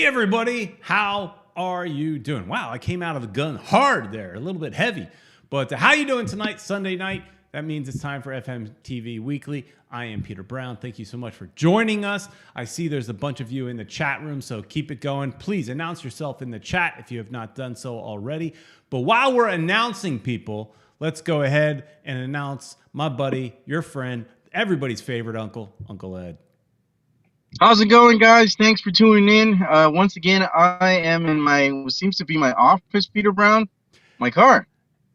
Hey everybody, how are you doing? Wow, I came out of the gun hard there, a little bit heavy. But how you doing tonight, Sunday night? That means it's time for FMTV Weekly. I am Peter Brown. Thank you so much for joining us. I see there's a bunch of you in the chat room, so keep it going. Please announce yourself in the chat if you have not done so already. But while we're announcing people, let's go ahead and announce my buddy, your friend, everybody's favorite uncle, Uncle Ed. How's it going, guys? Thanks for tuning in. Once again, I am in what seems to be my office, Peter Brown, my car.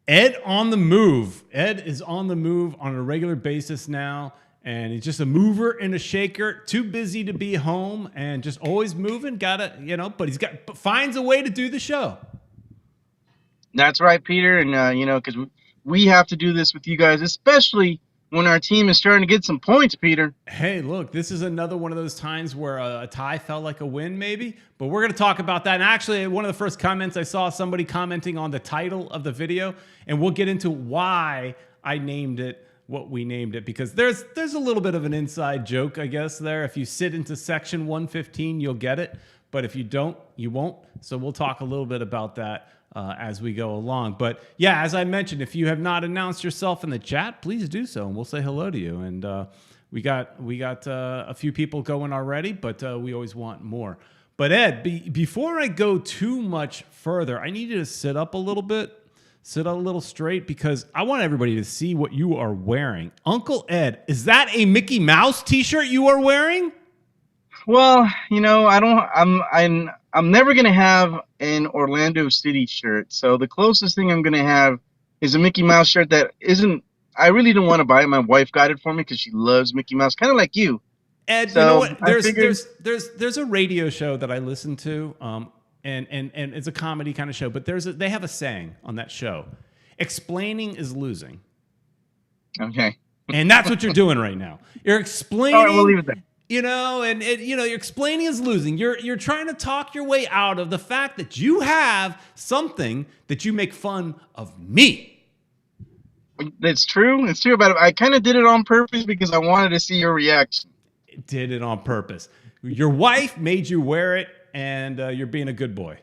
Ed on the move. Ed is on the move on a regular basis now, and he's just a mover and a shaker. Too busy to be home and just always moving. But finds a way to do the show. That's right, Peter. And, because we have to do this with you guys, especially when our team is starting to get some points, Peter. Hey, look, this is another one of those times where a tie felt like a win, maybe. But we're going to talk about that. And actually, one of the first comments I saw somebody commenting on the title of the video, and we'll get into why I named it what we named it, because there's a little bit of an inside joke, I guess, there. If you sit into section 115, you'll get it. But if you don't, you won't. So we'll talk a little bit about that as we go along. But yeah, as I mentioned, if you have not announced yourself in the chat, please do so, and we'll say hello to you. And we got a few people going already, but we always want more. But Ed, before I go too much further, I need you to sit up a little bit, sit up a little straight, because I want everybody to see what you are wearing. Uncle Ed, is that a Mickey Mouse t-shirt you are wearing? Well, I'm never going to have an Orlando City shirt. So the closest thing I'm going to have is a Mickey Mouse shirt that isn't, I really don't want to buy it. My wife got it for me because she loves Mickey Mouse, kind of like you. Ed, so you know what? There's a radio show that I listen to, and it's a comedy kind of show, but they have a saying on that show: explaining is losing. Okay. And that's what you're doing right now. You're explaining. All right, we'll leave it there. You're explaining is losing. You're trying to talk your way out of the fact that you have something that you make fun of me. It's true. It's true about it. I kind of did it on purpose because I wanted to see your reaction. Did it on purpose. Your wife made you wear it, and you're being a good boy.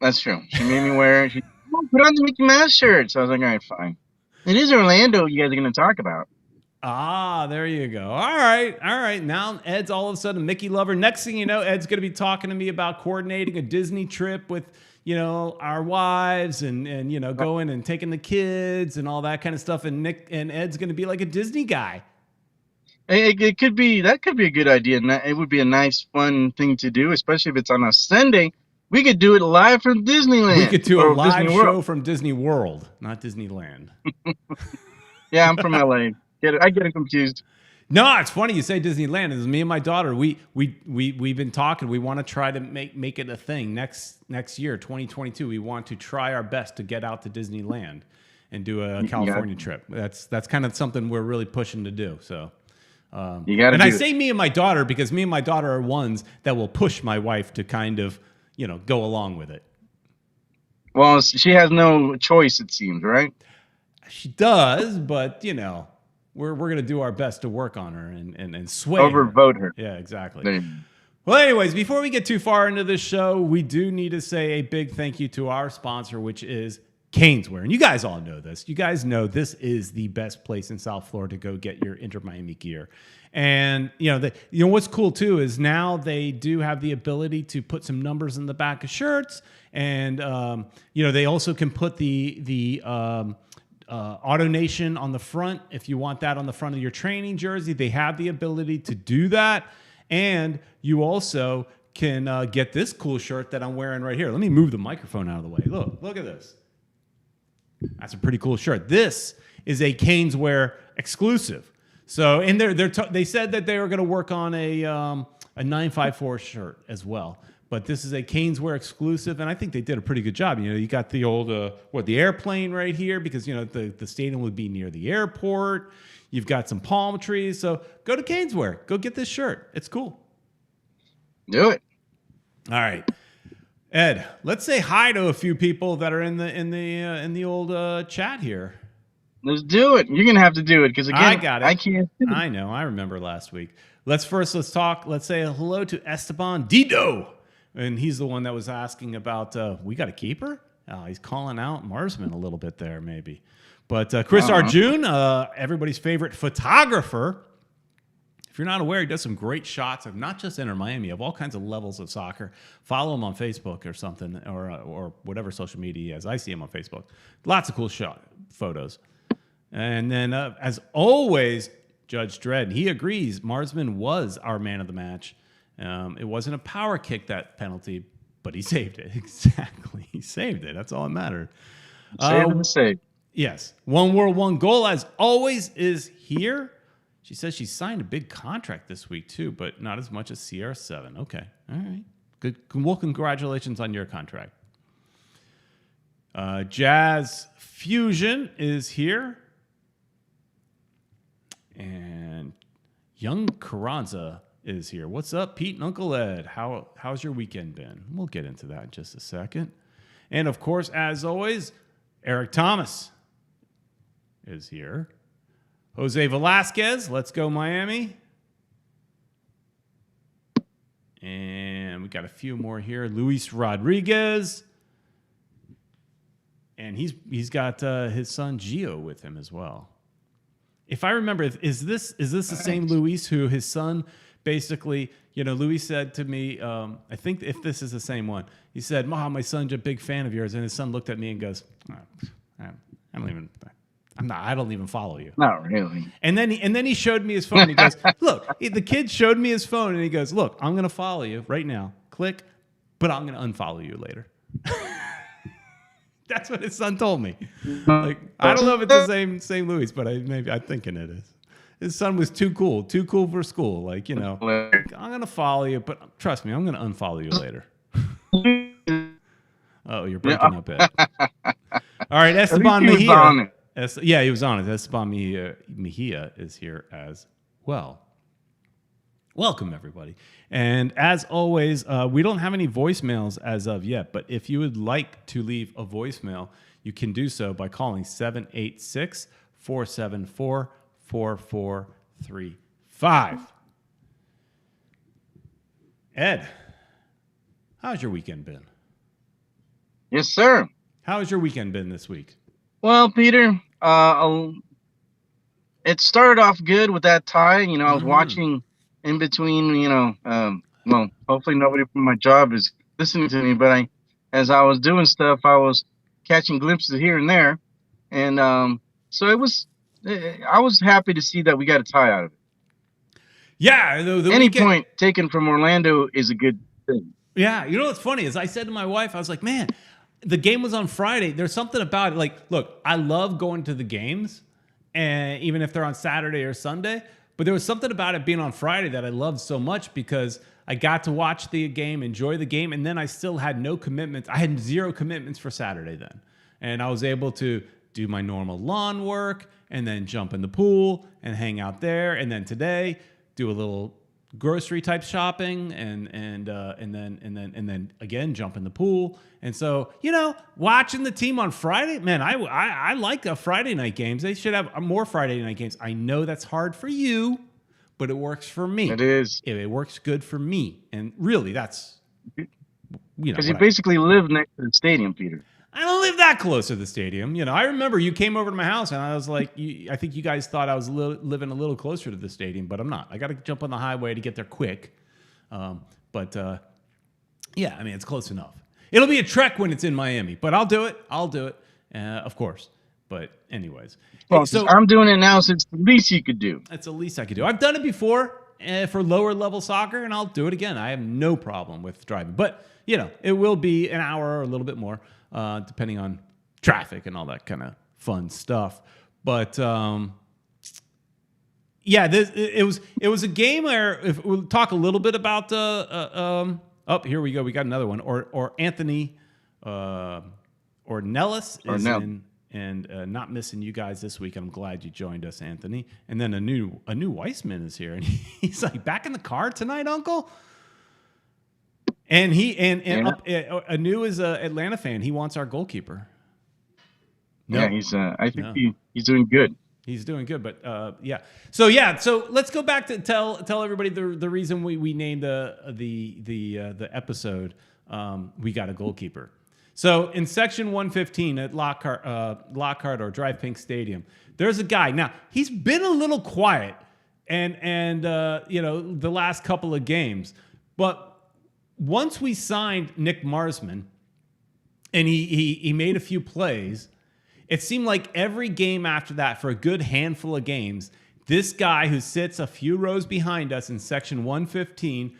That's true. She made me wear it. Put on the Mickey Mouse shirt. So I was like, all right, fine. It is Orlando you guys are going to talk about. Ah, there you go. All right. Now Ed's all of a sudden a Mickey lover. Next thing you know, Ed's going to be talking to me about coordinating a Disney trip with, our wives and going and taking the kids and all that kind of stuff. And Ed's going to be like a Disney guy. That could be a good idea. And it would be a nice, fun thing to do, especially if it's on a Sunday. We could do it live from Disneyland. We could do a live show from Disney World, not Disneyland. Yeah, I'm from LA. I get it confused. No, it's funny you say Disneyland. It's me and my daughter. We've been talking. We want to try to make it a thing next year, 2022. We want to try our best to get out to Disneyland and do a California trip. That's kind of something we're really pushing to do. So, I say me and my daughter because me and my daughter are ones that will push my wife to kind of go along with it. Well, she has no choice, it seems, right? She does, but we're going to do our best to work on her and sway overvote her. Yeah, exactly. Well, anyways, before we get too far into this show, we do need to say a big thank you to our sponsor, which is Caneswear. And you guys all know this. You guys know this is the best place in South Florida to go get your Inter Miami gear. And what's cool too is now they do have the ability to put some numbers in the back of shirts, and they also can put the AutoNation on the front. If you want that on the front of your training jersey, they have the ability to do that. And you also can get this cool shirt that I'm wearing right here. Let me move the microphone out of the way. Look at this. That's a pretty cool shirt. This is a Caneswear exclusive. So, and they said that they were going to work on a 954 shirt as well. But this is a Caneswear exclusive, and I think they did a pretty good job. You got the old the airplane right here because the stadium would be near the airport. You've got some palm trees, so go to Caneswear. Go get this shirt. It's cool. Do it. All right, Ed. Let's say hi to a few people that are in the old chat here. Let's do it. You're gonna have to do it because again, I got it. I can't. I know. I remember last week. Let's talk. Let's say hello to Esteban Dido, and he's the one that was asking about. We got a keeper. He's calling out Marsman a little bit there, maybe. But Chris Arjun, everybody's favorite photographer. If you're not aware, he does some great shots of not just Inter Miami, of all kinds of levels of soccer. Follow him on Facebook or something, or whatever social media he has. I see him on Facebook. Lots of cool photos. And then, as always, Judge Dredd, he agrees Marsman was our man of the match. It wasn't a power kick, that penalty, but he saved it. Exactly. He saved it. That's all that mattered. Save. Yes. One World, One Goal, as always, is here. She says she signed a big contract this week, too, but not as much as CR7. Okay. All right. Good. Well, congratulations on your contract. Jazz Fusion is here. And Young Carranza is here. What's up, Pete and Uncle Ed? How's your weekend been? We'll get into that in just a second. And, of course, as always, Eric Thomas is here. Jose Velasquez, let's go Miami. And we got a few more here. Luis Rodriguez. And he's got his son Gio with him as well. If I remember, is this the same Luis who his son basically, Luis said to me, I think if this is the same one, he said, "Mom, my son's a big fan of yours," and his son looked at me and goes, I don't even follow you. Not really. And then he showed me his phone. He goes, "Look," the kid showed me his phone, and he goes, "Look, I'm going to follow you right now. Click, but I'm going to unfollow you later." That's what his son told me. Like, I don't know if it's the same Luis, but I'm thinking it is. His son was too cool for school. Like, I'm going to follow you, but trust me, I'm going to unfollow you later. Oh, you're breaking up, Ed. All right, Esteban Mejia. He was on it. Esteban Mejia is here as well. Welcome, everybody. And as always, we don't have any voicemails as of yet, but if you would like to leave a voicemail, you can do so by calling 786-474-4435. Ed, how's your weekend been? Yes, sir. How's your weekend been this week? Well, Peter, it started off good with that tie. I was watching in between, well, hopefully nobody from my job is listening to me, but as I was doing stuff, I was catching glimpses here and there. And so I was happy to see that we got a tie out of it. Yeah. Any point taken from Orlando is a good thing. Yeah. What's funny is I said to my wife, I was like, man, the game was on Friday. There's something about it. Like, look, I love going to the games, and even if they're on Saturday or Sunday, but there was something about it being on Friday that I loved so much because I got to watch the game, enjoy the game, and then I still had no commitments. I had 0 commitments for Saturday then. And I was able to do my normal lawn work and then jump in the pool and hang out there. And then today, do a little grocery type shopping and then again jump in the pool. And so, watching the team on Friday, man, I like Friday night games. They should have more Friday night games. I know that's hard for you, but it works for me. It is. It works good for me. And really, that's because you basically live next to the stadium, Peter. I don't live that close to the stadium. I remember you came over to my house, and I was like, I think you guys thought I was living a little closer to the stadium, but I'm not. I got to jump on the highway to get there quick. Yeah, I mean, it's close enough. It'll be a trek when it's in Miami, but I'll do it. Of course. But anyways. Well, so I'm doing it now, so it's the least you could do. It's the least I could do. I've done it before for lower level soccer, and I'll do it again. I have no problem with driving. But, it will be an hour or a little bit more. Depending on traffic and all that kind of fun stuff. But it was a game where if we'll talk a little bit about here we go. We got another one. Or Anthony Ornelas is in, and not missing you guys this week. I'm glad you joined us, Anthony. And then a new Weissman is here, and he's like, back in the car tonight, Uncle. And Anu is an Atlanta fan. He wants our goalkeeper. Yeah, No, I think no. he's doing good. He's doing good, but so let's go back to tell everybody the reason we named the episode. We got a goalkeeper. So in section 115 at Lockhart or Drive Pink Stadium, there's a guy. Now he's been a little quiet, and the last couple of games, but once we signed Nick Marsman, and he made a few plays. It seemed like every game after that, for a good handful of games, this guy who sits a few rows behind us in section 115,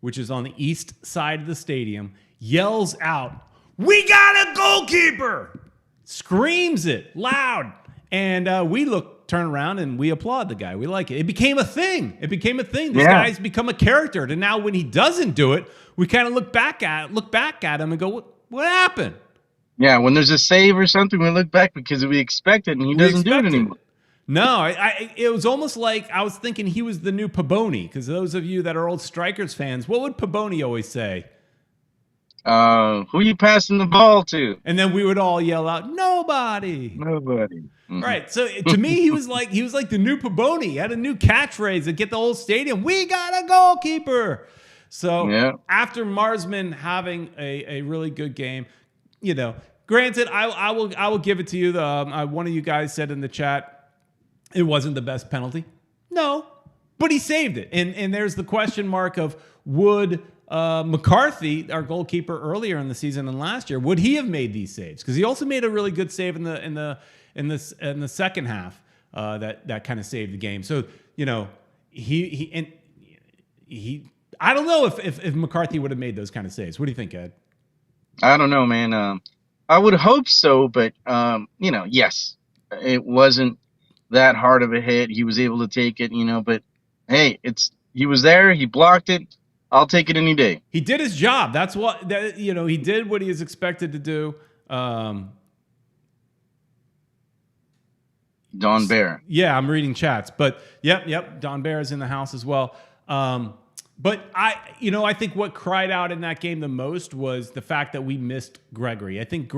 which is on the east side of the stadium, yells out, "We got a goalkeeper!" Screams it loud. And we turn around, and we applaud the guy. We like it. It became a thing. This guy's become a character. And now when he doesn't do it, we kind of look back at him and go, what happened? Yeah, when there's a save or something, we look back because we expect it, and he doesn't do it anymore. No, it was almost like I was thinking he was the new Paboni, because those of you that are old Strikers fans, what would Paboni always say? Who you passing the ball to? And then we would all yell out, "Nobody." Nobody. Mm-hmm. Right. So to me, he was like the new Paboni. He had a new catchphrase that get the whole stadium. We got a goalkeeper. So after Marsman having a really good game, granted, I will give it to you. One of you guys said in the chat it wasn't the best penalty. No, but he saved it. And there's the question mark of would McCarthy, our goalkeeper earlier in the season and last year, would he have made these saves? Because he also made a really good save in the second half that kind of saved the game. So he I don't know if McCarthy would have made those kind of saves. What do you think, Ed? I don't know, man. I would hope so, but yes, it wasn't that hard of a hit. He was able to take it, but hey, he was there. He blocked it. I'll take it any day. He did his job. That's what he did what he is expected to do. Don Bear. Yeah, I'm reading chats, but yep. Don Bear is in the house as well. But I think what cried out in that game the most was the fact that we missed Gregore. I think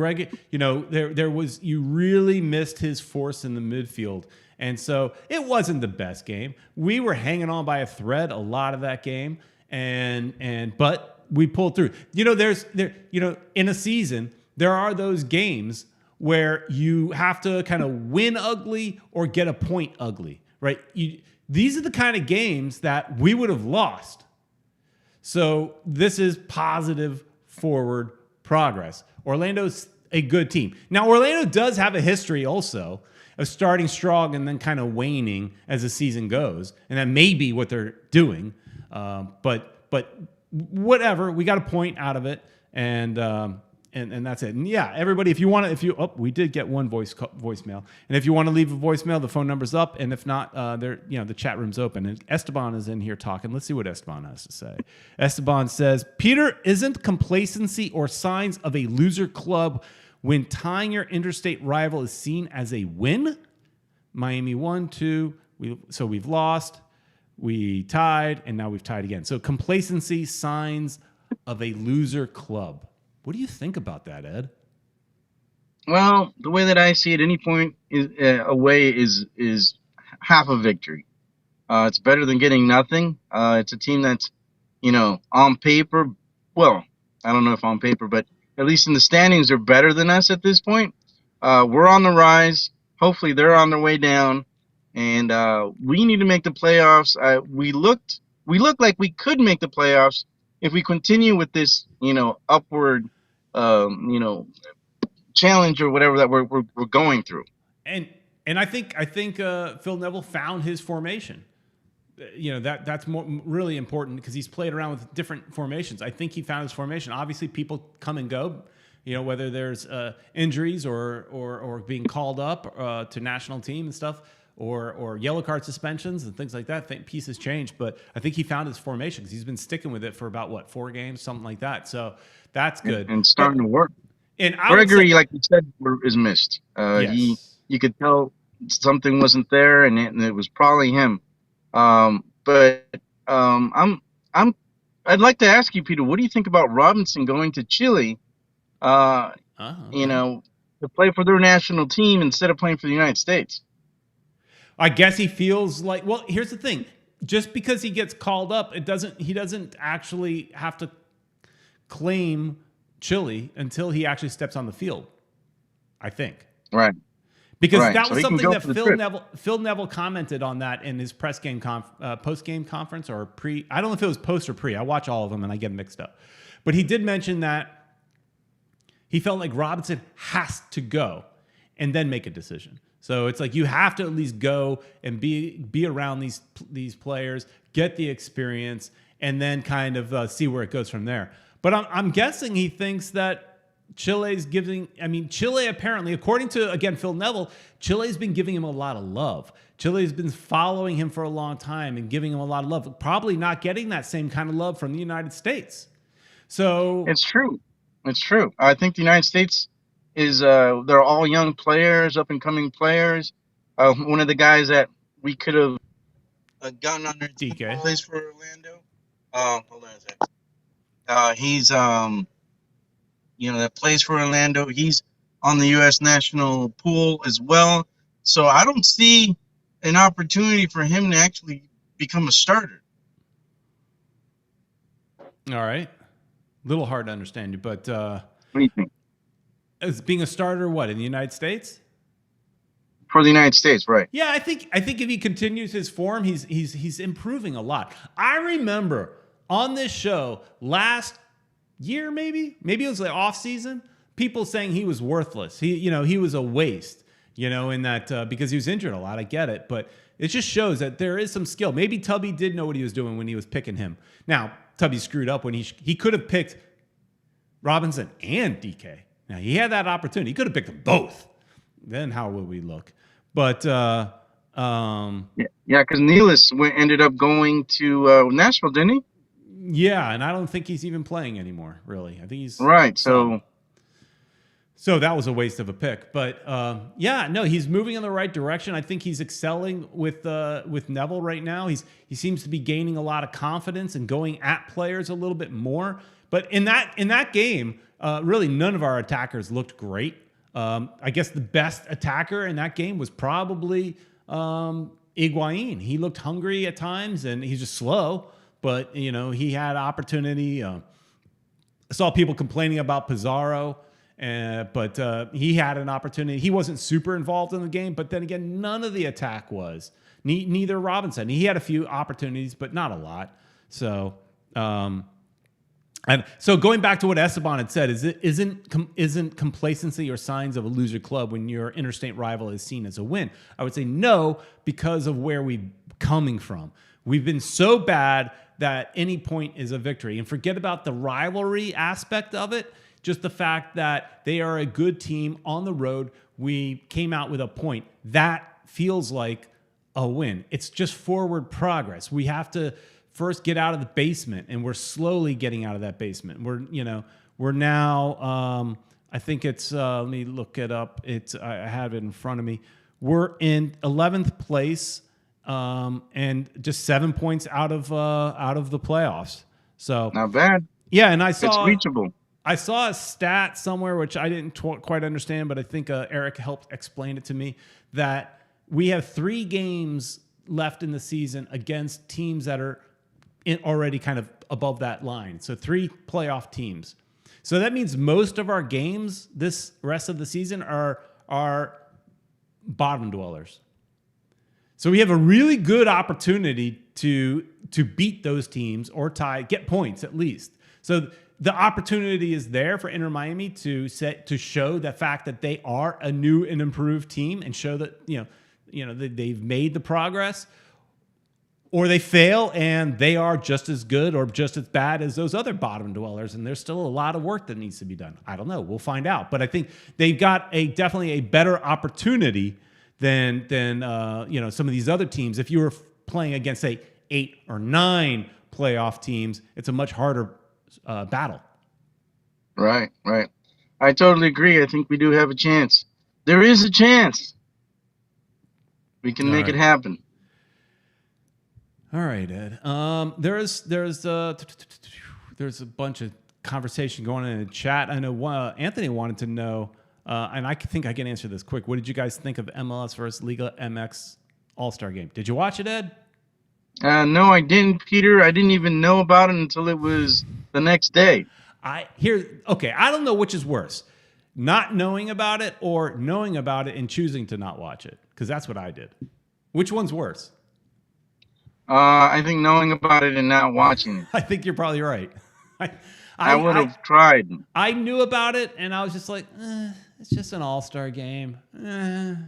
you really missed his force in the midfield. And so it wasn't the best game. We were hanging on by a thread a lot of that game. But we pulled through. In a season, there are those games where you have to kind of win ugly or get a point ugly, right? These are the kind of games that we would have lost. So this is positive forward progress. Orlando's a good team. Now, Orlando does have a history also of starting strong and then kind of waning as the season goes. And that may be what they're doing. But whatever, we got a point out of it. And that's it. And yeah, everybody, we did get one voicemail. And if you want to leave a voicemail, the phone number's up. And if not, the chat room's open. And Esteban is in here talking. Let's see what Esteban has to say. Esteban says, Peter, isn't complacency or signs of a loser club when tying your interstate rival is seen as a win? Miami 1-2. We've lost. We tied, and now we've tied again. So complacency, signs of a loser club. What do you think about that, Ed? Well, the way that I see it, any point away is half a victory. It's better than getting nothing. It's a team that's, on paper, well, I don't know if on paper, but at least in the standings, are better than us at this point. We're on the rise. Hopefully, they're on their way down. And we need to make the playoffs. We looked like we could make the playoffs if we continue with this, upward, challenge or whatever that we're going through. And I think Phil Neville found his formation. That's really important because he's played around with different formations. I think he found his formation. Obviously, people come and go. Whether there's injuries or being called up to national team and stuff. Or yellow card suspensions and things like that. Pieces change, but I think he found his formation because he's been sticking with it for about 4 games, something like that. So that's good and starting to work. And Gregore, like you said, is missed. Yes. You could tell something wasn't there, and it was probably him. I'd like to ask you, Peter, what do you think about Robinson going to Chile? Because to play for their national team instead of playing for the United States. I guess he feels like, well, here's the thing. Just because he gets called up, he doesn't actually have to claim Chile until he actually steps on the field, I think. Right. Because right. that so was something that Phil Neville commented on that in his post game conference or pre. I don't know if it was post or pre. I watch all of them and I get them mixed up. But he did mention that he felt like Robinson has to go and then make a decision. So it's like you have to at least go and be around these players, get the experience, and then kind of see where it goes from there. But I'm guessing he thinks that Chile's giving. I mean, Chile apparently, according to again Phil Neville, Chile's been giving him a lot of love. Chile's been following him for a long time and giving him a lot of love. Probably not getting that same kind of love from the United States. So it's true. It's true. I think the United States is they're all young players, up and coming players. One of the guys that we could have gotten on their team plays for Orlando. Hold on a second. He's that plays for Orlando. He's on the U.S. national pool as well. So I don't see an opportunity for him to actually become a starter. All right. A little hard to understand you, but what do you think? As being a starter, what, in the United States? For the United States, right? Yeah, I think if he continues his form, he's improving a lot. I remember on this show last year, maybe it was the off season, people saying he was worthless. He was a waste. In that because he was injured a lot. I get it, but it just shows that there is some skill. Maybe Tubby did know what he was doing when he was picking him. Now Tubby screwed up when he could have picked Robinson and DK. Now he had that opportunity. He could have picked them both. Then how would we look? But because Nealis ended up going to Nashville, didn't he? Yeah, and I don't think he's even playing anymore. Really, I think he's right. So that was a waste of a pick. But he's moving in the right direction. I think he's excelling with Neville right now. He seems to be gaining a lot of confidence and going at players a little bit more. But in that game, really none of our attackers looked great. I guess the best attacker in that game was probably Higuain. He looked hungry at times, and he's just slow. But he had opportunity. I saw people complaining about Pizarro. But he had an opportunity. He wasn't super involved in the game, but then again, none of the attack was. Neither Robinson. He had a few opportunities, but not a lot. So, and so going back to what Esteban had said, isn't complacency or signs of a loser club when your interstate rival is seen as a win? I would say no, because of where we're coming from. We've been so bad that any point is a victory. And forget about the rivalry aspect of it. Just the fact that they are a good team on the road. We came out with a point. That feels like a win. It's just forward progress. We have to first get out of the basement, and we're slowly getting out of that basement. We're now, I think it's, let me look it up. I have it in front of me. We're in 11th place, and just 7 points out of the playoffs. So not bad. Yeah, and I saw it's reachable. I saw a stat somewhere, which I didn't quite understand, but I think Eric helped explain it to me, that we have 3 games left in the season against teams that are already kind of above that line. So 3 playoff teams. So that means most of our games this rest of the season are bottom dwellers. So we have a really good opportunity to beat those teams or get points at least. So the opportunity is there for Inter Miami to show the fact that they are a new and improved team and show that that they've made the progress, or they fail and they are just as good or just as bad as those other bottom dwellers, and there's still a lot of work that needs to be done. I don't know. We'll find out. But I think they've got definitely a better opportunity than some of these other teams. If you were playing against, say, 8 or 9 playoff teams, it's a much harder battle. Right. I totally agree. I think we do have a chance. There is a chance. We can make it happen. All right, Ed. There's a bunch of conversation going on in the chat. I know Anthony wanted to know And I think I can answer this quick. What did you guys think of MLS versus Liga MX All-Star Game? Did you watch it, Ed? No, I didn't, Peter. I didn't even know about it until it was the next day. I don't know which is worse, not knowing about it or knowing about it and choosing to not watch it, because that's what I did. Which one's worse? I think knowing about it and not watching it. I think you're probably right. I would have tried. I knew about it, and I was just like, it's just an all-star game. I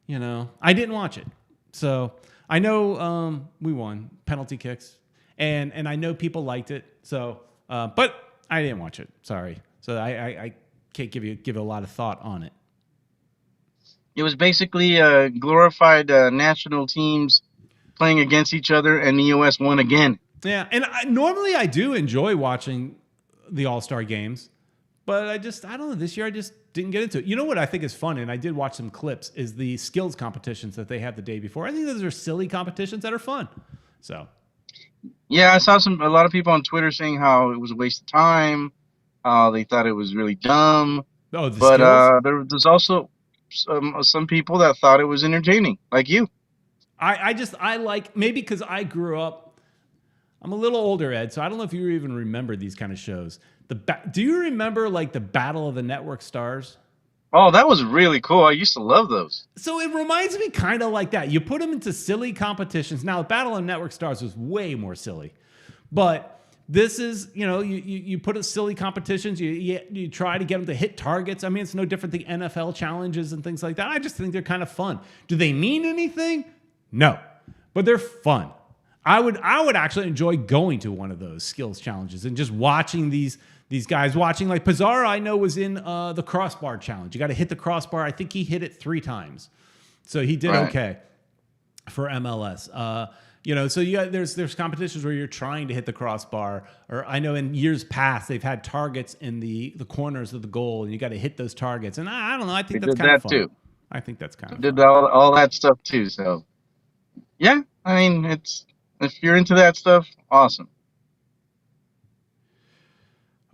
didn't watch it. So I know we won penalty kicks, and I know people liked it. So, but I didn't watch it. Sorry. So I can't give it a lot of thought on it. It was basically glorified national teams playing against each other, and the U.S. won again. Yeah, and normally I do enjoy watching the All-Star games, but I don't know. This year I just didn't get into it. You know what I think is fun, and I did watch some clips, is the skills competitions that they have the day before. I think those are silly competitions that are fun. So, yeah, I saw a lot of people on Twitter saying how it was a waste of time. They thought it was really dumb. Oh, skills? There's also some people that thought it was entertaining, like you. I like, maybe because I grew up. I'm a little older, Ed, so I don't know if you even remember these kind of shows. Do you remember like the Battle of the Network Stars? Oh, that was really cool. I used to love those. So it reminds me kind of like that. You put them into silly competitions. Now, Battle of Network Stars was way more silly, but this is, you put it silly competitions. You try to get them to hit targets. I mean, it's no different than NFL challenges and things like that. I just think they're kind of fun. Do they mean anything? No, but they're fun. I would actually enjoy going to one of those skills challenges and just watching these guys. Watching, like Pizarro, I know was in the crossbar challenge. You got to hit the crossbar. I think he hit it 3 times, so he did okay for MLS. So there's competitions where you're trying to hit the crossbar. Or I know in years past they've had targets in the corners of the goal, and you got to hit those targets. And I don't know. I think that's kind of fun. Too. I think that's kind of fun. Did all that stuff too. So yeah, I mean if you're into that stuff, awesome.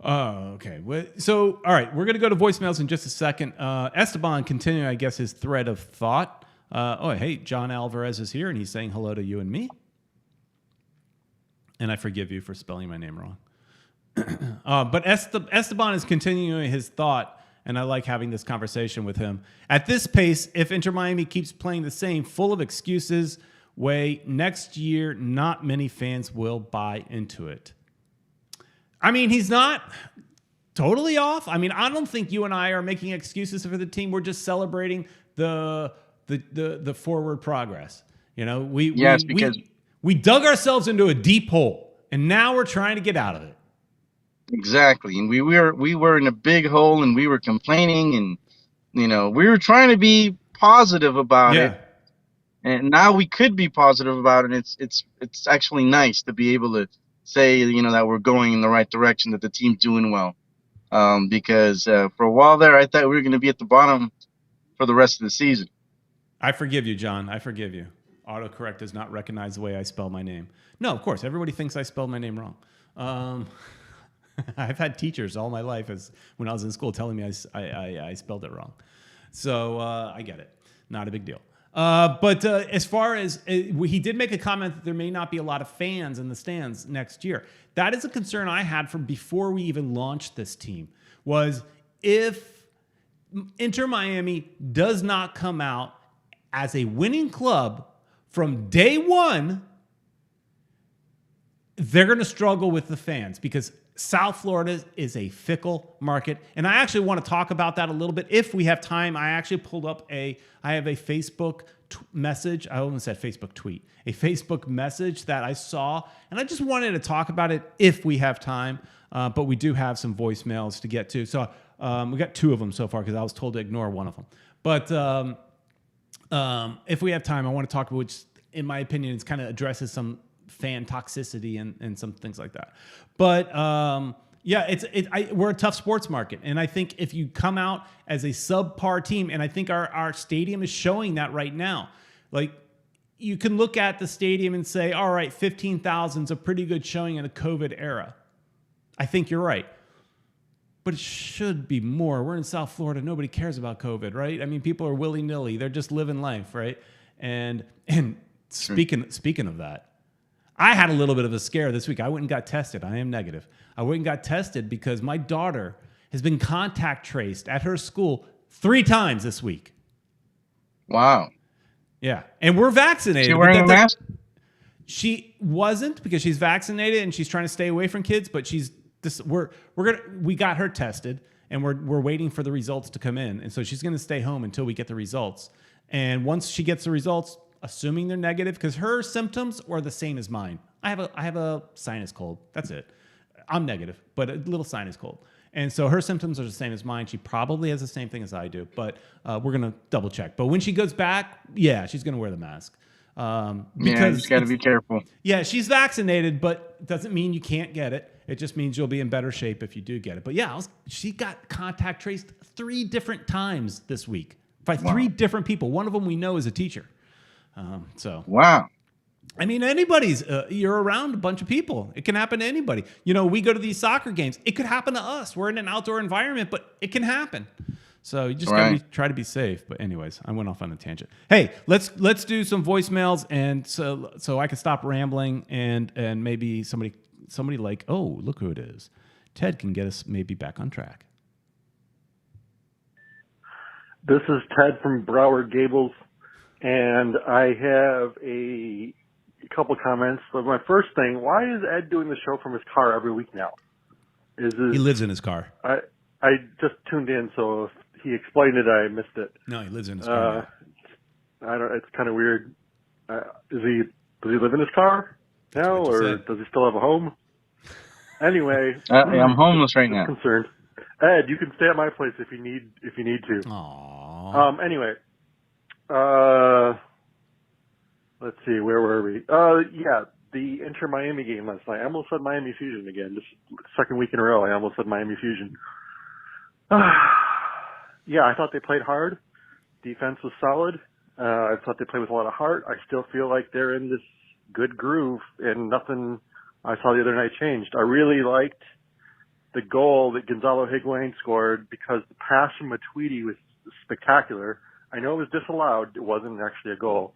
Oh, okay. So, all right, we're going to go to voicemails in just a second. Esteban continuing, I guess, his thread of thought. Hey, John Alvarez is here, and he's saying hello to you and me. And I forgive you for spelling my name wrong. But Esteban is continuing his thought, and I like having this conversation with him. At this pace, if Inter Miami keeps playing the same, full of excuses way, next year, not many fans will buy into it. I mean, he's not totally off. I mean, I don't think you and I are making excuses for the team. We're just celebrating the forward progress. We dug ourselves into a deep hole, and now we're trying to get out of it. Exactly, and we were in a big hole, and we were complaining, and we were trying to be positive about it. And now we could be positive about it. It's actually nice to be able to say, that we're going in the right direction, that the team's doing well. Because for a while there, I thought we were going to be at the bottom for the rest of the season. I forgive you, John. I forgive you. Autocorrect does not recognize the way I spell my name. No, of course. Everybody thinks I spelled my name wrong. I've had teachers all my life when I was in school telling me I spelled it wrong. So I get it. Not a big deal. But as far as he did make a comment that there may not be a lot of fans in the stands next year. That is a concern I had from before we even launched this team, was if Inter Miami does not come out as a winning club from day one, they're going to struggle with the fans, because South Florida is a fickle market. And I actually want to talk about that a little bit if we have time. I actually pulled up I have a Facebook message. I almost said Facebook tweet. A Facebook message that I saw. And I just wanted to talk about it if we have time. But we do have some voicemails to get to. So we got 2 of them so far because I was told to ignore one of them. But if we have time, I want to talk about, which in my opinion, it kind of addresses some fan toxicity and some things like that. But we're a tough sports market, and I think if you come out as a subpar team, and I think our stadium is showing that right now. Like, you can look at the stadium and say, all right, 15,000 is a pretty good showing in a COVID era. I think you're right. but it should be more. We're in South Florida. Nobody cares about COVID, right? I mean, people are willy-nilly. They're just living life, right? And speaking of that, I had a little bit of a scare this week. I went and got tested. I am negative. I went and got tested because my daughter has been contact traced at her school 3 times this week. Wow. Yeah. And we're vaccinated. She wearing a mask? She wasn't, because she's vaccinated and she's trying to stay away from kids, but we got her tested and we're waiting for the results to come in. And so she's going to stay home until we get the results. And once she gets the results, assuming they're negative, because her symptoms are the same as mine. I have a sinus cold. That's it. I'm negative, but a little sinus cold. And so her symptoms are the same as mine. She probably has the same thing as I do, but we're going to double check. But when she goes back, yeah, she's going to wear the mask. Because you just got to be careful. Yeah, she's vaccinated, but it doesn't mean you can't get it. It just means you'll be in better shape if you do get it. But yeah, she got contact traced 3 different times this week by 3 different people. One of them we know is a teacher. Wow. I mean, anybody's, you're around a bunch of people. It can happen to anybody. You know, we go to these soccer games. It could happen to us. We're in an outdoor environment, but it can happen. So you just got to try to be safe. But anyways, I went off on a tangent. Hey, let's do some voicemails, and so I can stop rambling, and maybe somebody like, oh, look who it is. Ted can get us maybe back on track. This is Ted from Broward Gables, and I have a couple comments. But my first thing, why is Ed doing the show from his car every week now? He lives in his car. I just tuned in, so if he explained it, I missed it. No, he lives in his car. It's kind of weird. Does he live in his car now, or does he still have a home? Anyway, I'm homeless right now. Concerned. Ed, you can stay at my place if you need to. Aww. Anyway, let's see, where were we? Yeah, the Inter Miami game last night. I almost said Miami Fusion again. Just second week in a row, I almost said Miami Fusion. Yeah, I thought they played hard. Defense was solid. I thought they played with a lot of heart. I still feel like they're in this good groove, and nothing I saw the other night changed. I really liked the goal that Gonzalo Higuain scored, because the pass from Matuidi was spectacular. I know it was disallowed. It wasn't actually a goal,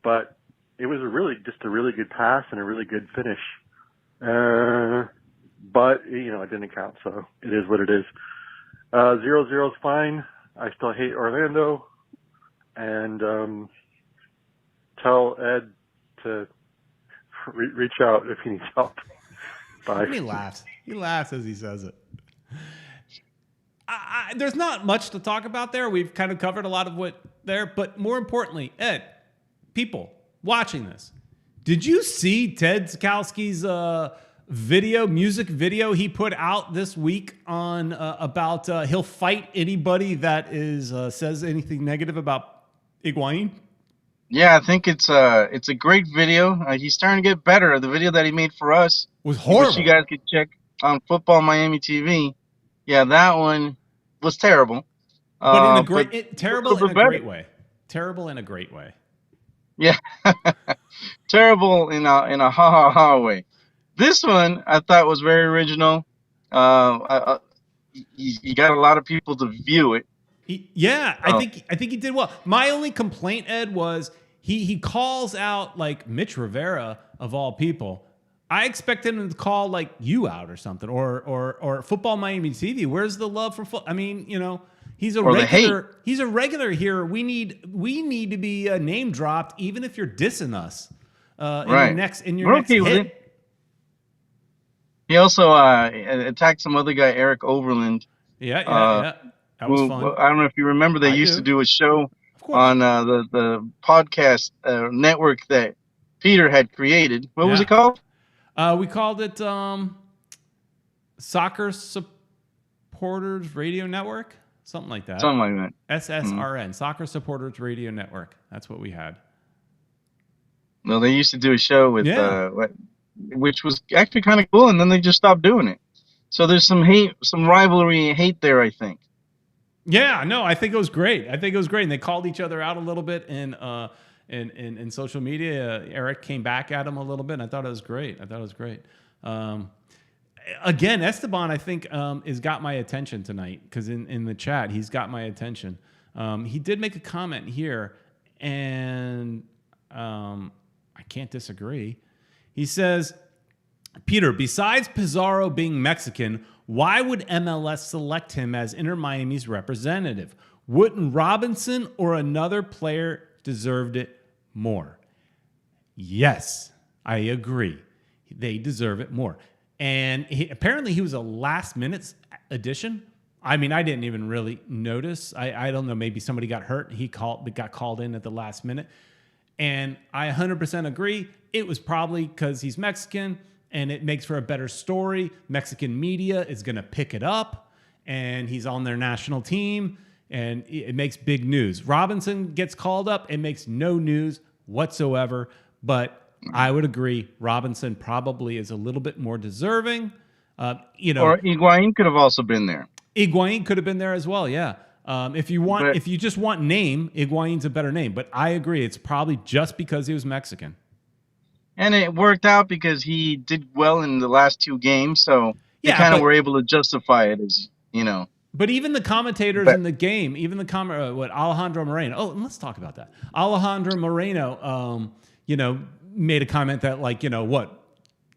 but it was just a really good pass and a really good finish. But, it didn't count, so it is what it is. 0-0 is fine. I still hate Orlando. And tell Ed to reach out if he needs help. Bye. He laughs. He laughs as he says it. There's not much to talk about there. We've kind of covered a lot of what there. But more importantly, Ed, people watching this, did you see Ted Zukowski's music video he put out this week on about he'll fight anybody that says anything negative about Higuain? Yeah, I think it's a great video. He's starting to get better. The video that he made for us was horrible. Which you guys could check on Futbol Miami TV. Yeah, that one was terrible. But in a great, terrible in a great way. Terrible in a great way. Yeah, terrible in a ha ha ha way. This one I thought was very original. You got a lot of people to view it. I think he did well. My only complaint, Ed, was he calls out like Mitch Rivera of all people. I expected him to call like you out or something, or Futbol Miami TV. Where's the love for football? I mean, he's a regular. He's a regular here. We need to be name dropped, even if you're dissing us. In your next hit. He also attacked some other guy, Eric Overland. Yeah. That was fun. I don't know if you remember, they used to do a show on the podcast network that Peter had created. What was it called? We called it Soccer Supporters Radio Network, something like that. Something like that. SSRN, Soccer Supporters Radio Network. That's what we had. No, they used to do a show with which was actually kind of cool, and then they just stopped doing it. So there's some hate, some rivalry and hate there, I think. Yeah, no, I think it was great. And they called each other out a little bit in social media. Eric came back at him a little bit, and I thought it was great. again, Esteban, I think, has got my attention tonight because in the chat, he's got my attention. He did make a comment here, and I can't disagree. He says, Peter, besides Pizarro being Mexican, why would MLS select him as Inter Miami's representative? Wouldn't Robinson or another player deserved it more? Yes, I agree. They deserve it more. And apparently he was a last-minute addition. I mean, I didn't even really notice. I don't know. Maybe somebody got hurt. He got called in at the last minute. And I 100% agree. It was probably because he's Mexican, and it makes for a better story. Mexican media is going to pick it up, and he's on their national team, and it makes big news. Robinson gets called up. It makes no news whatsoever, but I would agree. Robinson probably is a little bit more deserving. Or Higuain could have also been there. Higuain could have been there as well, yeah. If you just want name, Higuain's a better name. But I agree, it's probably just because he was Mexican. And it worked out because he did well in the last 2 games, so they kind of were able to justify it as, But even the commentators in the game, even Alejandro Moreno. Oh, and let's talk about that. Alejandro Moreno, made a comment that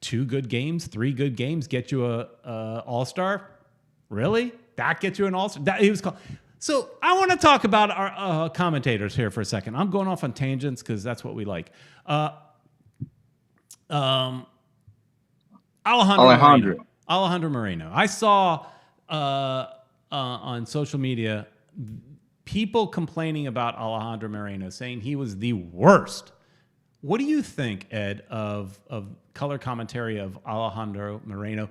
2 good games, 3 good games get you a All-Star? Really? That gets you an All-Star? He was called. So I want to talk about our commentators here for a second. I'm going off on tangents because that's what we like. Alejandro Moreno. I saw on social media people complaining about Alejandro Moreno, saying he was the worst. What do you think, Ed, of color commentary of Alejandro Moreno,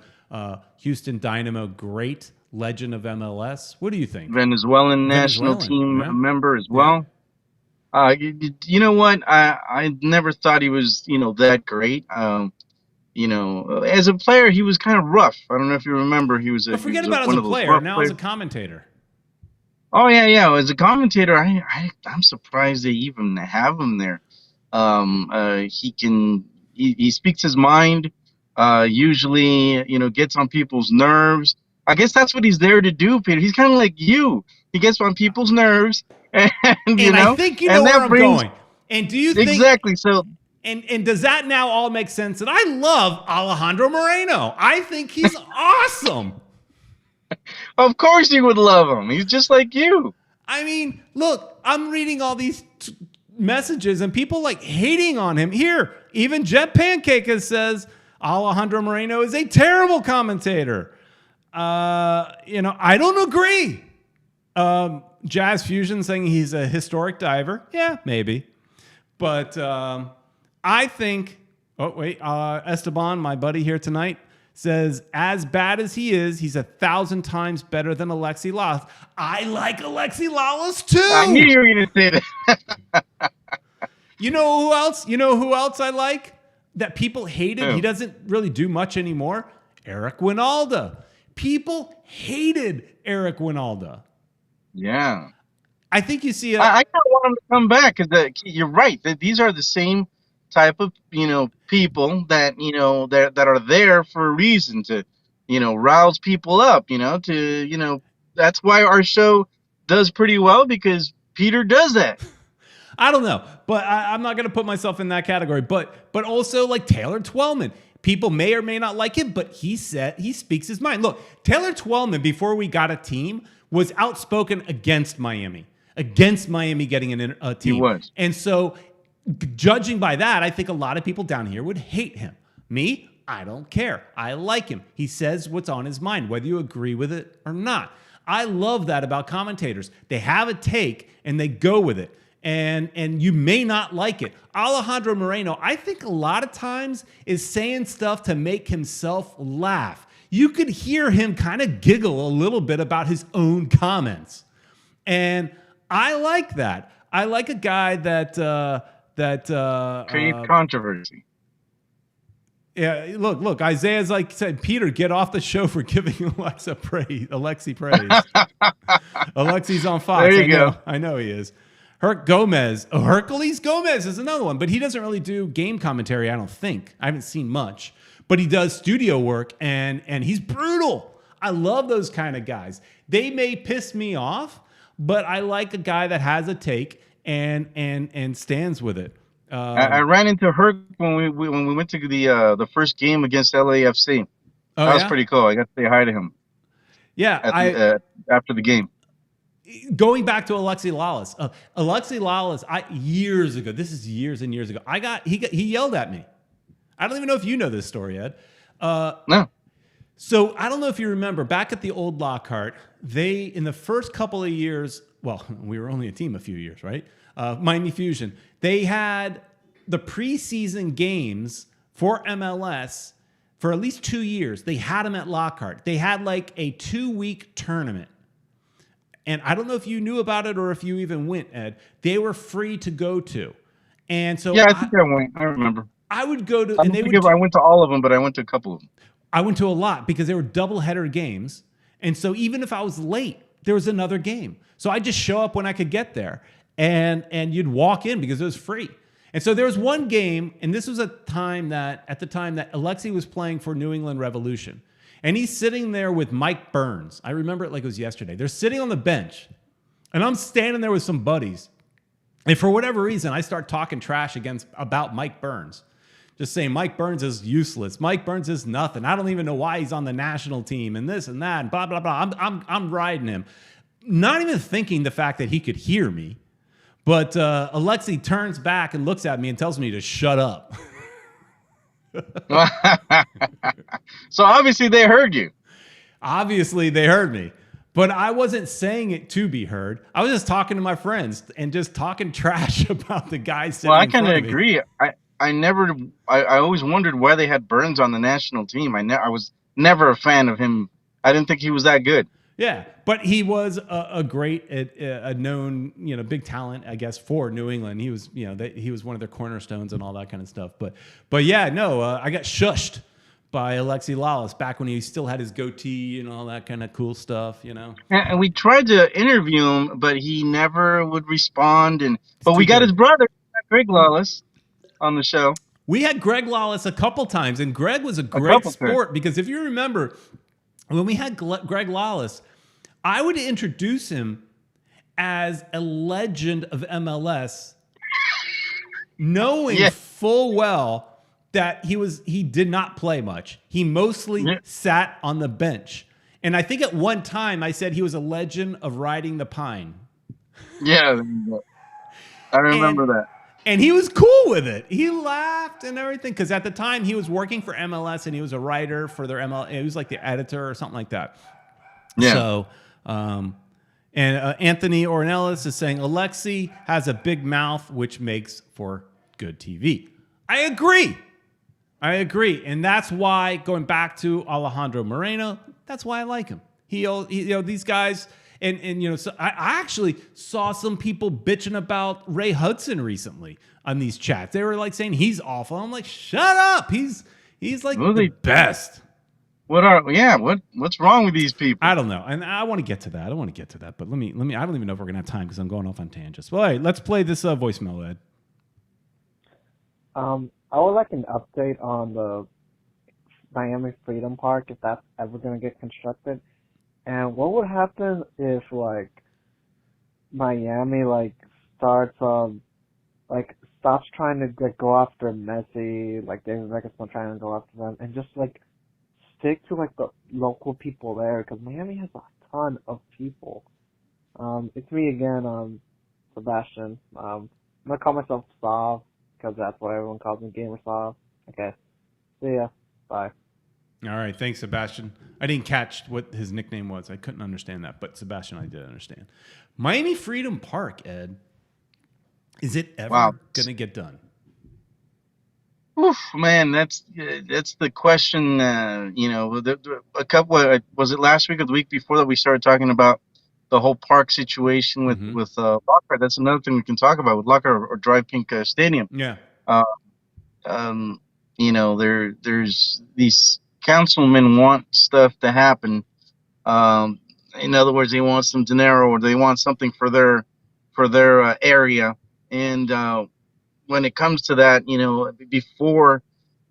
Houston Dynamo great, legend of MLS? What do you think? Venezuelan national team member as well. You know what? I never thought he was, that great. As a player, he was kind of rough. I don't know if you remember. Forget about as a player. Now as a commentator. Oh yeah. As a commentator, I'm surprised they even have him there. He speaks his mind. Usually, gets on people's nerves. I guess that's what he's there to do, Peter. He's kind of like you. He gets on people's nerves, and I think you know where I'm going. And do you think exactly so? And does that now all make sense? That I love Alejandro Moreno. I think he's awesome. Of course you would love him. He's just like you. I mean, look, I'm reading all these messages and people hating on him. Here, even Jet Pancake says Alejandro Moreno is a terrible commentator. I don't agree. Jazz Fusion saying he's a historic diver. Yeah, maybe. But I think, Esteban, my buddy here tonight, says as bad as he is, he's 1,000 times better than Alexi Lalas. I like Alexi Lalas too. I knew you were going to say that. You know who else? You know who else I like that people hated? He doesn't really do much anymore. Eric Winalda. People hated Eric Winalda. Yeah. I think you see. I kind of want him to come back because you're right. That these are the same type of people that that are there for a reason to rouse people up. That's why our show does pretty well because Peter does that. I don't know, but I'm not going to put myself in that category. But also like Taylor Twellman. People may or may not like him, but he speaks his mind. Look, Taylor Twellman, before we got a team, was outspoken against Miami getting a team. He was. And so, judging by that, I think a lot of people down here would hate him. Me, I don't care. I like him. He says what's on his mind, whether you agree with it or not. I love that about commentators. They have a take, and they go with it. And you may not like it. Alejandro Moreno, I think a lot of times is saying stuff to make himself laugh. You could hear him kind of giggle a little bit about his own comments. And I like that. I like a guy that creates controversy. Yeah, look, Isaiah's said, Peter, get off the show for giving Alexi praise. Alexi's on Fox. There you go. I know he is. Hercules Gomez is another one, but he doesn't really do game commentary, I don't think. I haven't seen much. but he does studio work and he's brutal. I love those kind of guys. They may piss me off, but I like a guy that has a take and stands with it. I ran into Herc when we went to the first game against LAFC. Oh, that was pretty cool. I got to say hi to him. Yeah, after the game. Going back to Alexi Lalas, years ago. This is years and years ago. He yelled at me. I don't even know if you know this story, Ed. No. So I don't know if you remember back at the old Lockhart, they in the first couple of years. Well, we were only a team a few years, right? Miami Fusion. They had the preseason games for MLS for at least 2 years. They had them at Lockhart. They had like a 2-week tournament. And I don't know if you knew about it or if you even went, Ed. They were free to go to. And so yeah, I think I went. I remember. I would go to. I went to all of them, but I went to a couple of them. I went to a lot because they were doubleheader games. And so even if I was late, there was another game. So I just show up when I could get there. And you'd walk in because it was free. And so there was one game, and this was at the time that Alexi was playing for New England Revolution. And he's sitting there with Mike Burns. I remember it like it was yesterday. They're sitting on the bench, and I'm standing there with some buddies. And for whatever reason, I start talking trash about Mike Burns. Just saying Mike Burns is useless. Mike Burns is nothing. I don't even know why he's on the national team and this and that and blah, blah, blah. I'm riding him. Not even thinking the fact that he could hear me. But Alexi turns back and looks at me and tells me to shut up. So obviously they heard you. Obviously they heard me. But I wasn't saying it to be heard. I was just talking to my friends and just talking trash about the guys sitting in front of me. Well, I kind of agree. I always wondered why they had Burns on the national team. I was never a fan of him. I didn't think he was that good. Yeah, but he was a great, a known, big talent, I guess, for New England. He was, he was one of their cornerstones and all that kind of stuff. But yeah, no, I got shushed by Alexi Lalas back when he still had his goatee and all that kind of cool stuff, And we tried to interview him, but he never would respond. But we got his brother, Greg Lawless, on the show. We had Greg Lawless a couple times, and Greg was a great sport because if you remember, when we had Greg Lawless, I would introduce him as a legend of MLS, knowing full well that he did not play much. He mostly sat on the bench. And I think at one time I said he was a legend of riding the pine. Yeah, I remember that. And he was cool with it. He laughed and everything because at the time he was working for MLS and he was a writer for their MLS. He was like the editor or something like that. Yeah. So, Anthony Ornelas is saying Alexi has a big mouth, which makes for good TV. I agree. And that's why, going back to Alejandro Moreno, that's why I like him. These guys, so I actually saw some people bitching about Ray Hudson recently on these chats. They were like saying he's awful. I'm like, shut up. He's like the best. What's wrong with these people? I don't know. And I want to get to that. But let me, I don't even know if we're going to have time because I'm going off on tangents. Well, hey, let's play this voicemail, Ed. I would like an update on the Miami Freedom Park, if that's ever going to get constructed. And what would happen if, Miami, stops trying to, go after Messi, David Beckham's not trying to go after them, and just, stick to, the local people there, because Miami has a ton of people. It's me again, Sebastian. I'm going to call myself Sav, because that's what everyone calls me, Gamer Sav. Okay. See ya. Bye. All right. Thanks, Sebastian. I didn't catch what his nickname was. I couldn't understand that, but Sebastian, I did understand. Miami Freedom Park, Ed. Is it ever going to get done? Oof, man, that's the question. A couple. Was it last week or the week before that we started talking about the whole park situation with Lockhart? That's another thing we can talk about with Lockhart or Drive Pink Stadium. Yeah. There's these councilmen want stuff to happen. In other words, they want some dinero or they want something for their area. And when it comes to that, before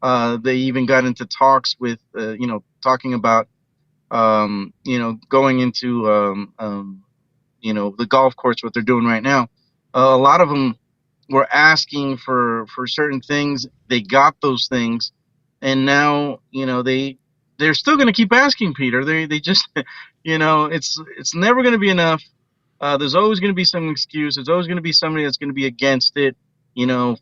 They even got into talks with, talking about, going into, the golf course, what they're doing right now. A lot of them were asking for certain things. They got those things, and now they're still going to keep asking, Peter. They just it's never going to be enough. There's always going to be some excuse. There's always going to be somebody that's going to be against it.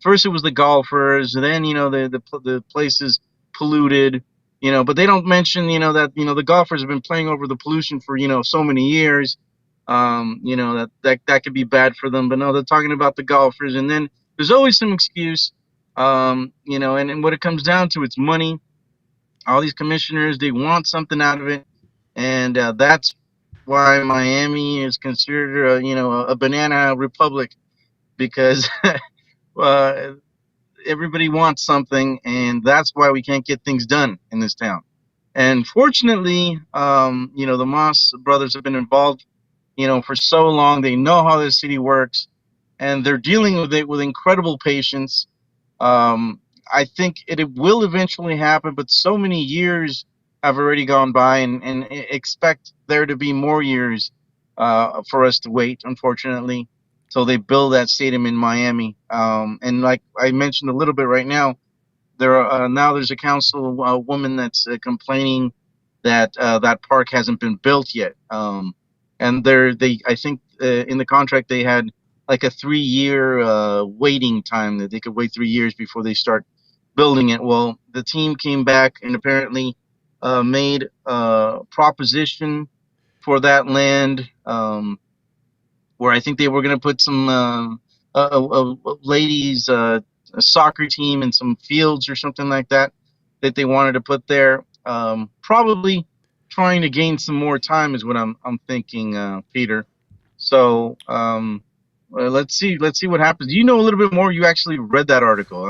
First it was the golfers, then the place is polluted. But they don't mention that the golfers have been playing over the pollution for so many years. That could be bad for them. But no, they're talking about the golfers, and then there's always some excuse. And what it comes down to, it's money. All these commissioners, they want something out of it, and that's why Miami is considered, a banana republic, because everybody wants something, and that's why we can't get things done in this town. And fortunately, the Moss brothers have been involved, for so long. They know how this city works, and they're dealing with it with incredible patience. I think it will eventually happen, but so many years have already gone by, and expect there to be more years for us to wait, unfortunately, till they build that stadium in Miami. And like I mentioned a little bit right now, there's a council woman that's complaining that that park hasn't been built yet. And I think in the contract they had like a 3-year waiting time, that they could wait 3 years before they start building it. Well, the team came back and apparently made a proposition for that land, where I think they were going to put some ladies a soccer team and some fields or something like that they wanted to put there. Probably trying to gain some more time is what I'm thinking, Peter. So let's see what happens. You know a little bit more. You actually read that article.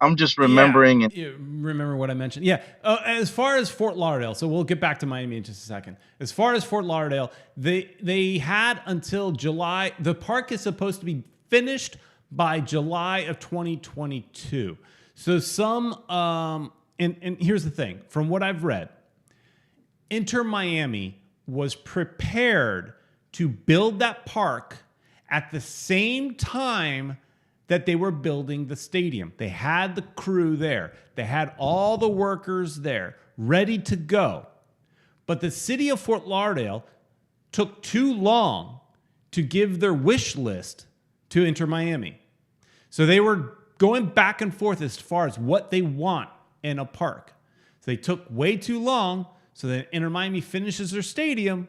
I'm just remembering. Yeah, you remember what I mentioned. Yeah. As far as Fort Lauderdale, so we'll get back to Miami in just a second. As far as Fort Lauderdale, they had until July. The park is supposed to be finished by July of 2022. So some, and here's the thing, from what I've read, Inter Miami was prepared to build that park at the same time that they were building the stadium. They had the crew there. They had all the workers there, ready to go. But the city of Fort Lauderdale took too long to give their wish list to Inter Miami. So they were going back and forth as far as what they want in a park. So they took way too long, so that Inter Miami finishes their stadium.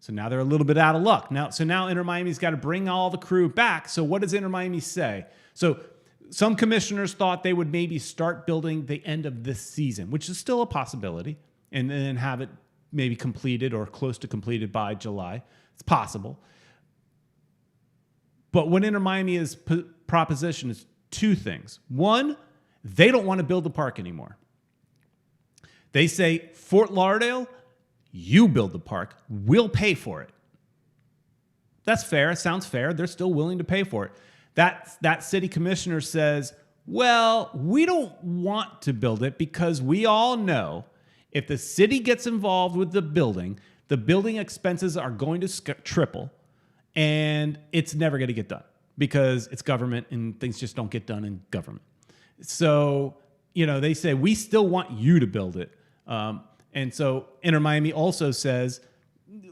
So now they're a little bit out of luck. Now Inter Miami's got to bring all the crew back. So what does Inter Miami say? So some commissioners thought they would maybe start building the end of this season, which is still a possibility, and then have it maybe completed or close to completed by July. It's possible. But what Inter Miami is proposition is two things. One, they don't want to build the park anymore. They say, Fort Lauderdale, you build the park, we'll pay for it. That's fair. It sounds fair. They're still willing to pay for it. That city commissioner says, well, we don't want to build it because we all know if the city gets involved with the building expenses are going to triple, and it's never going to get done because it's government and things just don't get done in government. So, they say, we still want you to build it. And so Inter Miami also says,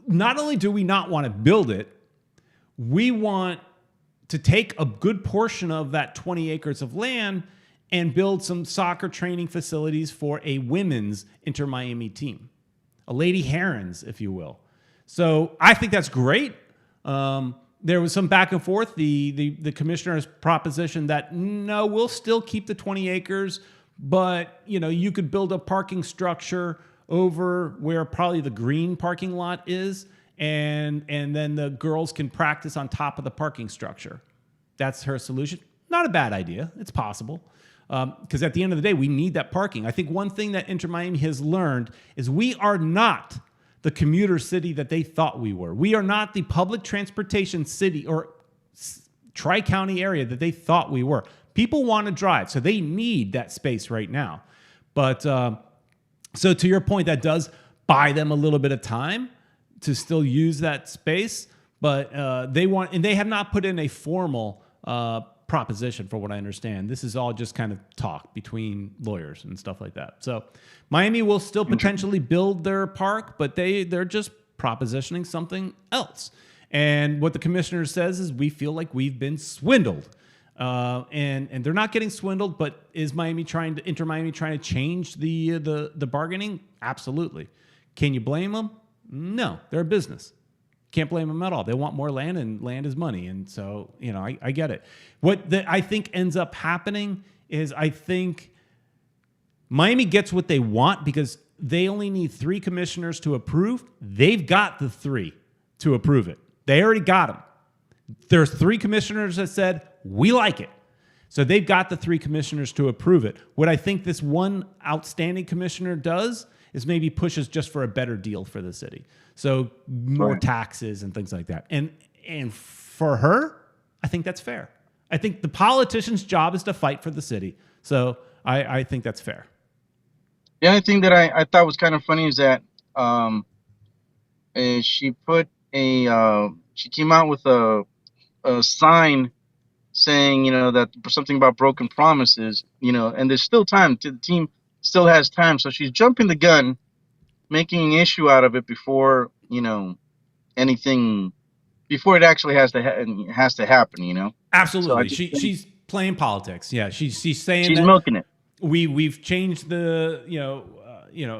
not only do we not want to build it, we want to take a good portion of that 20 acres of land and build some soccer training facilities for a women's Inter Miami team, a Lady Herons, if you will. So I think that's great. There was some back and forth. The commissioner's proposition that, no, we'll still keep the 20 acres, but you could build a parking structure over where probably the green parking lot is, and then the girls can practice on top of the parking structure. That's her solution. Not a bad idea. It's possible. Because at the end of the day, we need that parking. I think one thing that Inter Miami has learned is we are not the commuter city that they thought we were. We are not the public transportation city or tri-county area that they thought we were. people want to drive, so they need that space right now. But so to your point, that does buy them a little bit of time to still use that space. But they want, and they have not put in a formal proposition, for what I understand. This is all just kind of talk between lawyers and stuff like that. So Miami will still potentially build their park, but they're just propositioning something else. And what the commissioner says is, we feel like we've been swindled. And they're not getting swindled, but is Inter Miami trying to change the bargaining? Absolutely. Can you blame them? No, they're a business. Can't blame them at all. They want more land, and land is money. And so, I get it. What I think ends up happening is, I think Miami gets what they want because they only need 3 commissioners to approve. They've got the 3 to approve it. They already got them. There's 3 commissioners that said, we like it. So they've got the 3 commissioners to approve it. What I think this one outstanding commissioner does is maybe pushes just for a better deal for the city. So more taxes and things like that. And for her, I think that's fair. I think the politician's job is to fight for the city. So I think that's fair. The only thing that I thought was kind of funny is that she she came out with a sign saying, that something about broken promises, and there's still time. The team still has time. So she's jumping the gun, making an issue out of it before, anything, before it actually has to happen, Absolutely. So she's playing politics. Yeah. She's saying she's that milking it. we've changed the,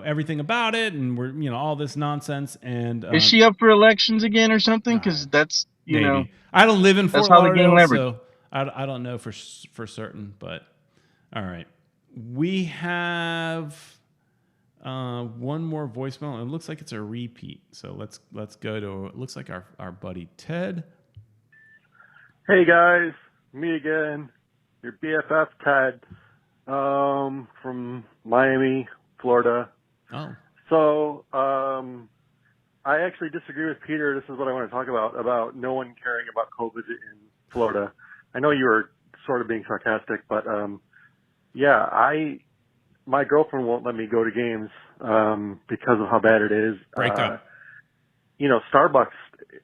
everything about it, and we're, all this nonsense. And is she up for elections again or something? Because that's, maybe. I don't live in Fort how they gain Lauderdale, leverage. so I don't know for certain. But all right, we have one more voicemail. It looks like it's a repeat. So let's go to, it looks like our buddy Ted. Hey guys, me again, your BFF Ted, from Miami, Florida. Oh. So, I actually disagree with Peter. This is what I want to talk about no one caring about COVID in Florida. I know you were sort of being sarcastic, but, my girlfriend won't let me go to games, because of how bad it is. Break up. Starbucks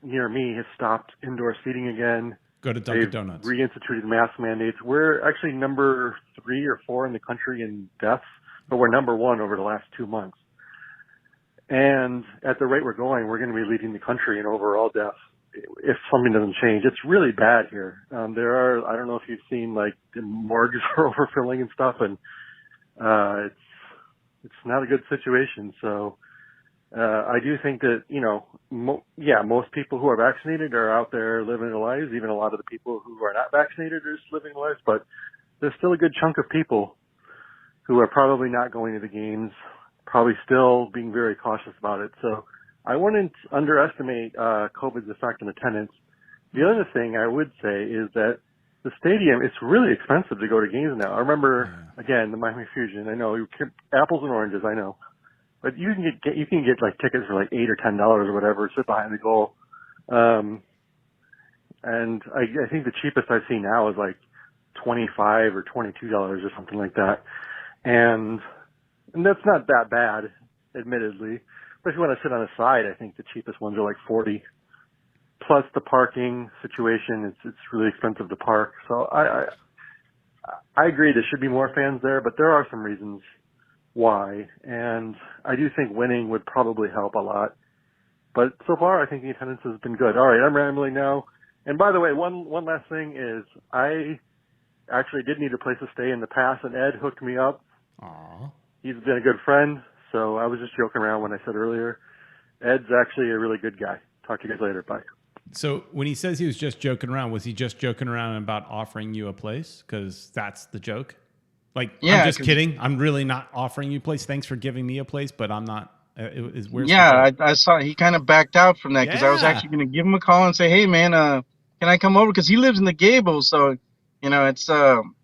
near me has stopped indoor seating again. Go to Dunkin' They've Donuts. reinstituted mask mandates. We're actually number 3 or 4 in the country in deaths, but we're number 1 over the last 2 months. And at the rate we're going, we're going to be leading the country in overall deaths if something doesn't change. It's really bad here. I don't know if you've seen, like, the morgues are overfilling and stuff, and it's not a good situation. So I do think that, most people who are vaccinated are out there living their lives. Even a lot of the people who are not vaccinated are just living their lives. But there's still a good chunk of people who are probably not going to the games, probably still being very cautious about it. So I wouldn't underestimate COVID's effect on attendance. The other thing I would say is that the stadium, it's really expensive to go to games now. I remember, again, the Miami Fusion. I know, apples and oranges, I know. But you can get like tickets for like $8 or $10 or whatever, sit behind the goal. And I think the cheapest I've seen now is like $25 or $22 or something like that. And that's not that bad, admittedly. But if you want to sit on the side, I think the cheapest ones are like $40. Plus the parking situation, it's really expensive to park. So I agree there should be more fans there, but there are some reasons why. And I do think winning would probably help a lot. But so far, I think the attendance has been good. All right, I'm rambling now. And by the way, one last thing is I actually did need a place to stay in the past, and Ed hooked me up. Aww. He's been a good friend, so I was just joking around when I said earlier. Ed's actually a really good guy. Talk to you guys later. Bye. So when he says he was just joking around, was he just joking around about offering you a place? Because that's the joke. Like, yeah, I'm just kidding. I'm really not offering you a place. Thanks for giving me a place, but I'm not. I saw he kind of backed out from that because I was actually going to give him a call and say, hey, man, can I come over? Because he lives in the Gables, so, it's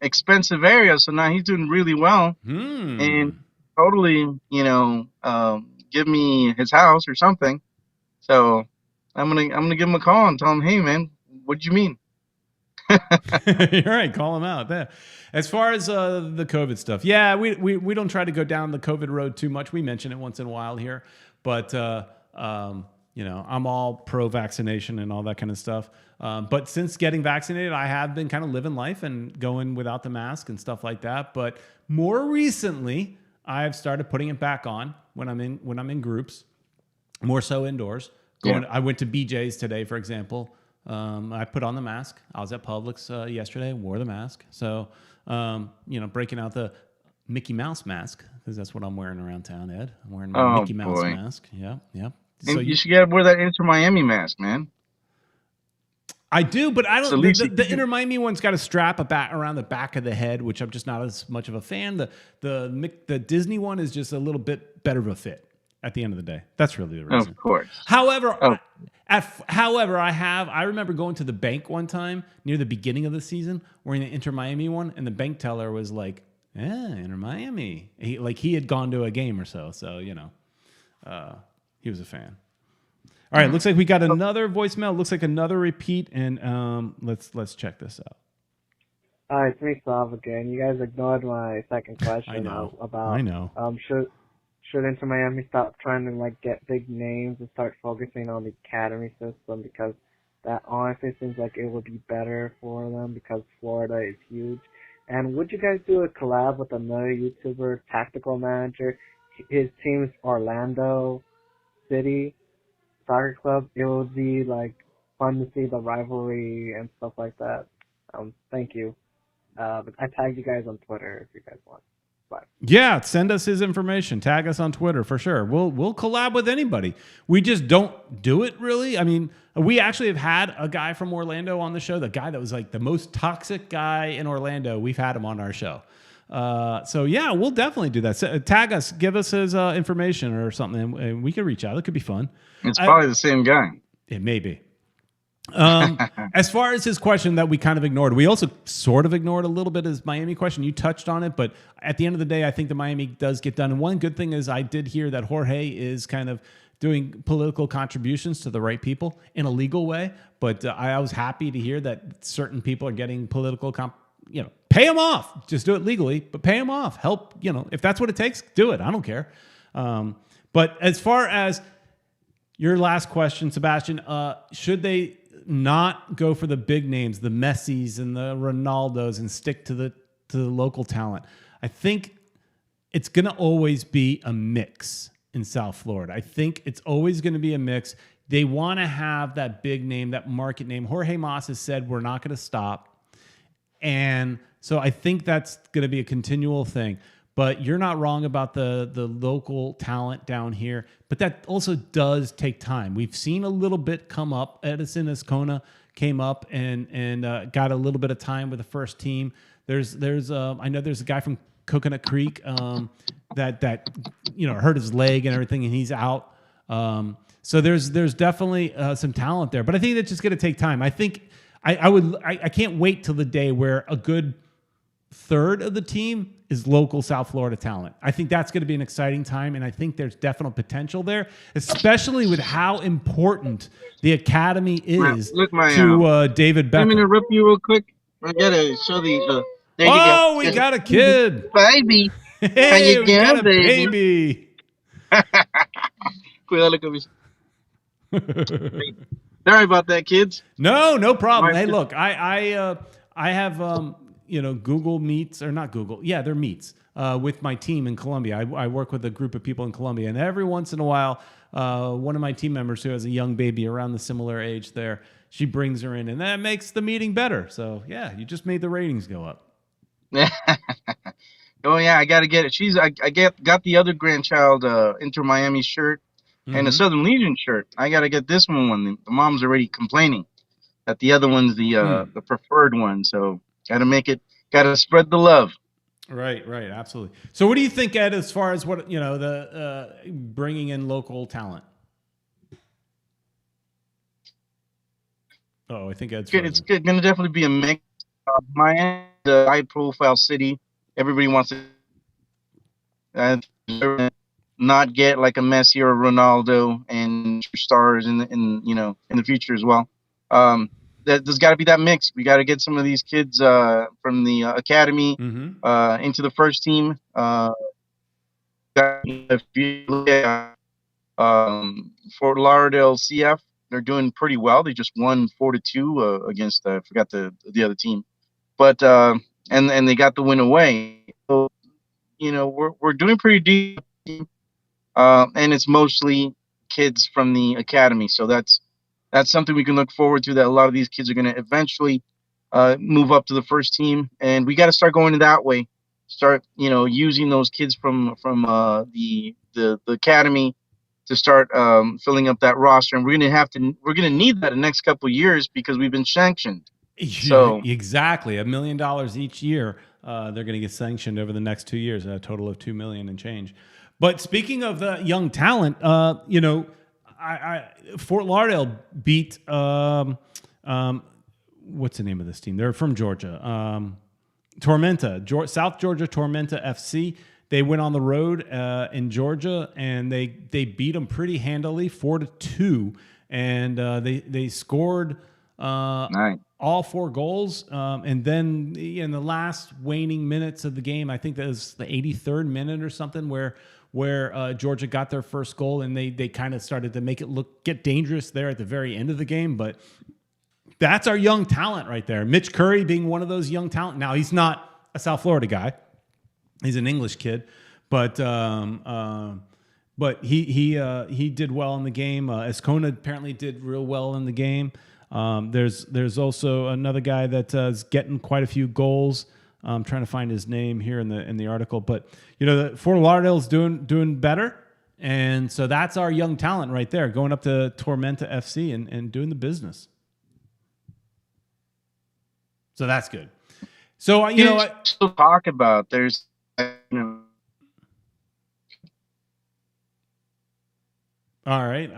expensive area. So now he's doing really well. And totally, give me his house or something. So I'm gonna give him a call and tell him, hey, man, what'd you mean? You're right. Call them out there. As far as the COVID stuff, yeah, we don't try to go down the COVID road too much. We mention it once in a while here, but I'm all pro vaccination and all that kind of stuff. But since getting vaccinated, I have been kind of living life and going without the mask and stuff like that. But more recently, I've started putting it back on when I'm in groups, more so indoors. I went to BJ's today, for example. I put on the mask. I was at Publix yesterday, wore the mask. So, breaking out the Mickey Mouse mask, because that's what I'm wearing around town, Ed. I'm wearing my Mickey Mouse mask. Yeah. So you should wear that Inter Miami mask, man. I do, but I don't. The Inter Miami one's got a strap around the back of the head, which I'm just not as much of a fan. The Disney one is just a little bit better of a fit. At the end of the day, that's really the reason. Of course. However, I remember going to the bank one time near the beginning of the season, wearing the Inter Miami one, and the bank teller was like, Inter Miami. He had gone to a game or so. So, he was a fan. All right. Looks like we got another voicemail. Looks like another repeat. And let's check this out. All right, it's me, Sav, again. You guys ignored my second question. I know. Should Inter Miami stop trying to get big names and start focusing on the academy system, because that honestly seems like it would be better for them because Florida is huge. And would you guys do a collab with another YouTuber, Tactical Manager? His team's Orlando City Soccer Club. It would be fun to see the rivalry and stuff like that. Thank you. But I tagged you guys on Twitter if you guys want. Bye. Yeah, send us his information. Tag us on Twitter for sure. We'll collab with anybody. We just don't do it really. I mean, we actually have had a guy from Orlando on the show. The guy that was the most toxic guy in Orlando. We've had him on our show. So yeah, we'll definitely do that. Tag us, give us his information or something, and we can reach out. It could be fun. It's probably the same guy. It may be. As far as his question that we kind of ignored, we also sort of ignored a little bit his Miami question. You touched on it, but at the end of the day, I think the Miami does get done. And one good thing is I did hear that Jorge is kind of doing political contributions to the right people in a legal way. But I was happy to hear that certain people are getting political pay them off. Just do it legally, but pay them off. Help, if that's what it takes, do it. I don't care. But as far as your last question, Sebastian, should they not go for the big names, the Messis and the Ronaldos, and stick to the local talent? I think it's going to always be a mix in South Florida. I think it's always going to be a mix. They want to have that big name, that market name. Jorge Mas has said we're not going to stop. And so I think that's going to be a continual thing. But you're not wrong about the local talent down here. But that also does take time. We've seen a little bit come up. Edison Escona came up and got a little bit of time with the first team. I know there's a guy from Coconut Creek that hurt his leg and everything, and he's out. So there's definitely some talent there. But I think that's just going to take time. I think I can't wait till the day where a good third of the team is local South Florida talent. I think that's going to be an exciting time, and I think there's definite potential there, especially with how important the academy is to David Beckham. Let me interrupt you real quick. I gotta show the. There you go. We got a kid, baby. Hey, how you we got a baby. Sorry about that, kids. No problem. Hey, look, I have Google Meets, or not Google. Yeah, they're Meets with my team in Colombia. I work with a group of people in Colombia, and every once in a while, one of my team members who has a young baby around the similar age there, she brings her in, and that makes the meeting better. So yeah, you just made the ratings go up. Oh yeah, I got to get it. I got the other grandchild Inter Miami shirt and a Southern Legion shirt. I got to get this one. The mom's already complaining that the other one's the preferred one. So got to spread the love. Right, absolutely. So what do you think, Ed, as far as what the bringing in local talent? Oh, I think Ed's frozen. It's going to definitely be a mix. Miami, the high-profile city, everybody wants to not get like a Messi or a Ronaldo and stars in the future as well. there's got to be that mix. We got to get some of these kids from the academy into the first team. If you look at Fort Lauderdale CF, they're doing pretty well. They just won 4-2 against I forgot the other team, but and they got the win away. So we're doing pretty deep, and it's mostly kids from the academy. So that's something we can look forward to. That a lot of these kids are going to eventually move up to the first team, and we got to start going that way. Start using those kids from the academy to start filling up that roster, and we're gonna need that in the next couple of years because we've been sanctioned. So exactly $1 million each year. They're going to get sanctioned over the next 2 years, a total of $2 million and change. But speaking of the young talent, Fort Lauderdale beat what's the name of this team? They're from Georgia. South Georgia Tormenta FC. They went on the road in Georgia, and they beat them pretty handily, 4-2, and they scored all 4 goals. And then in the last waning minutes of the game, I think that was the 83rd minute or something, where Georgia got their first goal, and they kind of started to make it get dangerous there at the very end of the game. But that's our young talent right there. Mitch Curry being one of those young talent. Now, he's not a South Florida guy. He's an English kid, but he did well in the game. Escona apparently did real well in the game. There's also another guy that is getting quite a few goals. I'm trying to find his name here in the article, but Fort Lauderdale's doing better, and so that's our young talent right there, going up to Tormenta FC and doing the business. So that's good. So still talk about there's All right,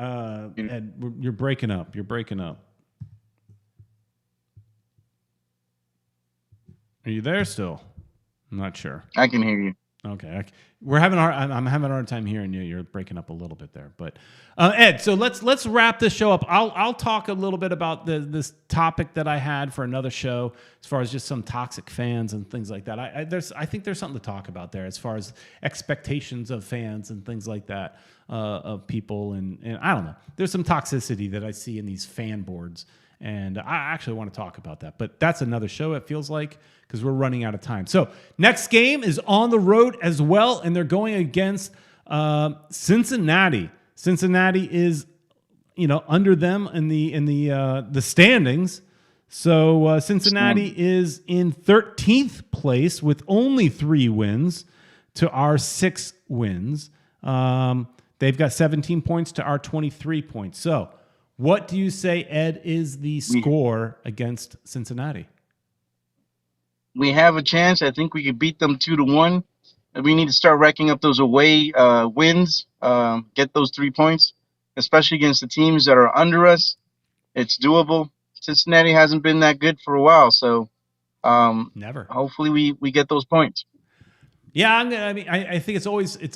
Ed, you're breaking up. Are you there still? I'm not sure. I can hear you. Okay, I'm having a hard time hearing you. You're breaking up a little bit there, but Ed. So let's wrap this show up. I'll talk a little bit about this topic that I had for another show, as far as just some toxic fans and things like that. I think there's something to talk about there, as far as expectations of fans and things like that of people, and I don't know. There's some toxicity that I see in these fan boards. And I actually want to talk about that. But that's another show, it feels like, because we're running out of time. So next game is on the road as well, and they're going against Cincinnati. Cincinnati is, under them in the standings. So Cincinnati is in 13th place with only 3 wins to our 6 wins. They've got 17 points to our 23 points. So what do you say, Ed, is the score against Cincinnati? We have a chance. I think we could beat them 2-1. We need to start racking up those away wins, get those 3 points, especially against the teams that are under us. It's doable. Cincinnati hasn't been that good for a while, so never. Hopefully we get those points. Yeah, I think it's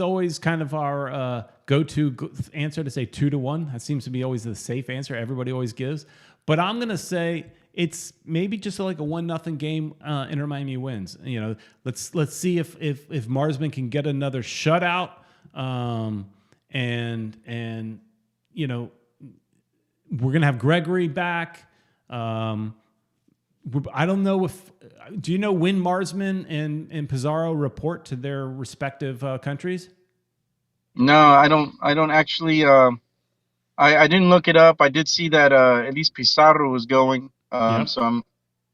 always kind of our go-to answer to say 2-1. That seems to be always the safe answer everybody always gives. But I'm gonna say it's maybe just like a 1-0 game. Inter Miami wins. Let's see if Marsman can get another shutout. And we're gonna have Gregore back. I don't know do you know when Marsman and Pizarro report to their respective countries? No, I don't actually. I didn't look it up. I did see that at least Pizarro was going. Yep. So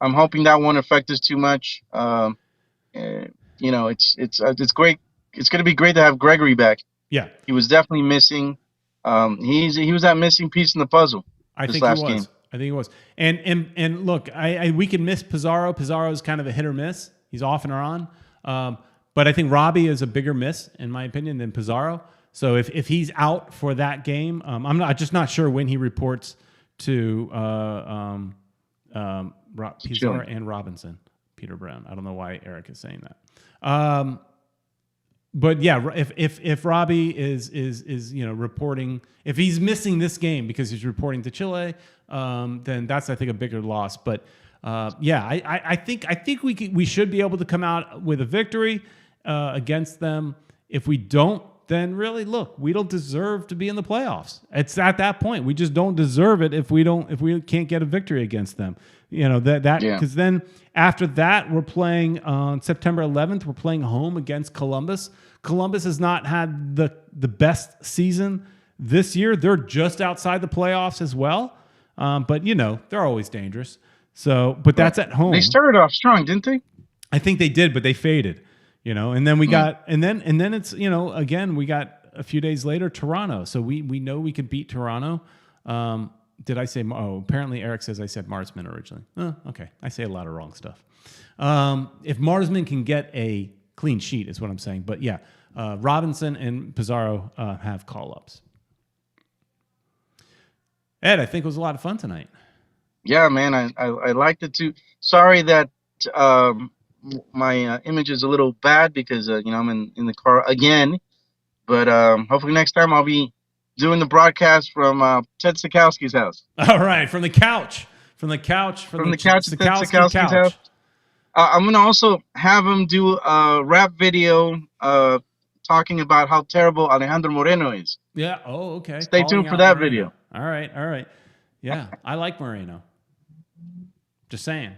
I'm hoping that won't affect us too much. It's great. It's going to be great to have Gregore back. Yeah, he was definitely missing. He was that missing piece in the puzzle. I think he was. And look, we can miss Pizarro. Pizarro is kind of a hit or miss. He's off and on. But I think Robbie is a bigger miss, in my opinion, than Pizarro. So if he's out for that game, I'm just not sure when he reports to Pizarro and Robinson, Peter Brown. I don't know why Eric is saying that. But yeah, if Robbie is reporting, if he's missing this game because he's reporting to Chile, then that's, I think, a bigger loss. But yeah, I think we should be able to come out with a victory against them. If we don't, then really, look, we don't deserve to be in the playoffs. It's at that point. We just don't deserve it if we can't get a victory against them. You know, because then after that, we're playing on September 11th, we're playing home against Columbus. Columbus has not had the best season this year. They're just outside the playoffs as well. But you know, they're always dangerous. So, but that's at home. They started off strong, didn't they? I think they did, but they faded. You know, and then we got, and then it's, you know, again, we got a few days later, Toronto. So we know we could beat Toronto. Did I say, apparently Eric says I said Marsman originally. Oh, okay. I say a lot of wrong stuff. If Marsman can get a clean sheet is what I'm saying. But yeah, Robinson and Pizarro have call-ups. Ed, I think it was a lot of fun tonight. Yeah, man, I liked it too. Sorry that my image is a little bad because you know, I'm in the car again. But hopefully next time I'll be doing the broadcast from Ted Sikowski's house. All right, from the couch. From the couch at Ted Sikowski's house. I'm gonna also have him do a rap video talking about how terrible Alejandro Moreno is. Yeah. Oh, okay. Stay tuned for that video. All right. Yeah, I like Moreno. Just saying.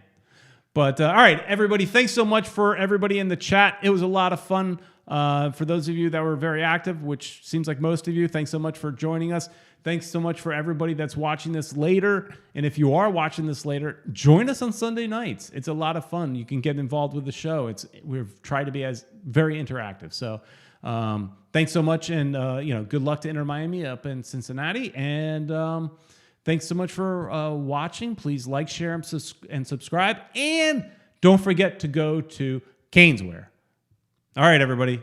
But all right, everybody, thanks so much for everybody in the chat. It was a lot of fun. For those of you that were very active, which seems like most of you, thanks so much for joining us. Thanks so much for everybody that's watching this later. And if you are watching this later, join us on Sunday nights. It's a lot of fun. You can get involved with the show. We've tried to be as very interactive. So thanks so much, and good luck to Inter Miami up in Cincinnati. And thanks so much for watching. Please like, share, and subscribe. And don't forget to go to Caneswear. All right, everybody.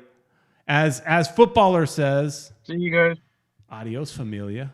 As Footballer says, see you guys. Adios, familia.